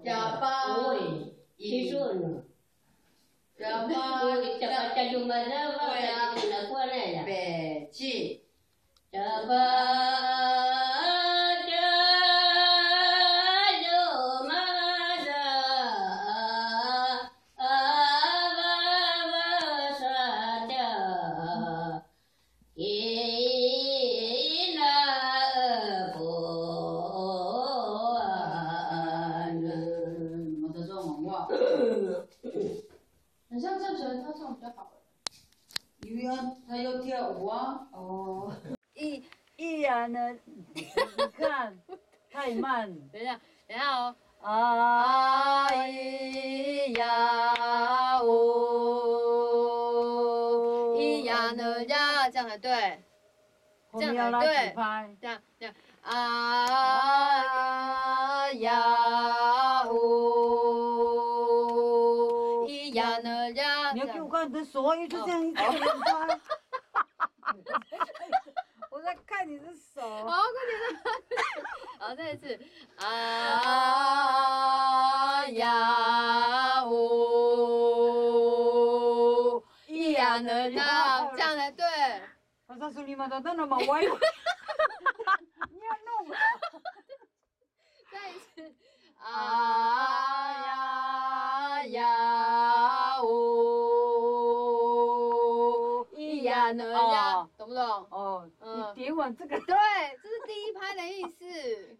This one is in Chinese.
加巴其实呢，加巴加就嘛那吧，那过来呀，北极加巴。很像郑权，他唱比较好。因为他要跳舞啊。哦。一然呢？你看太慢。等一下哦。啊咿呀哦，咿呀呢呀，这样才对。这样才对。这样啊呀哦，咿呀呢呀。你要给我看你的手，因为就这样一直连拍。我在看你的手。好，快点。好，再一次。啊呀哦，咿呀呢呀，这样才对。我告诉你们，等等嘛，我你要弄。再一次。啊呀哦，咿呀呢呀，懂不懂？哦，你点完这个。对，这是第一拍的意思。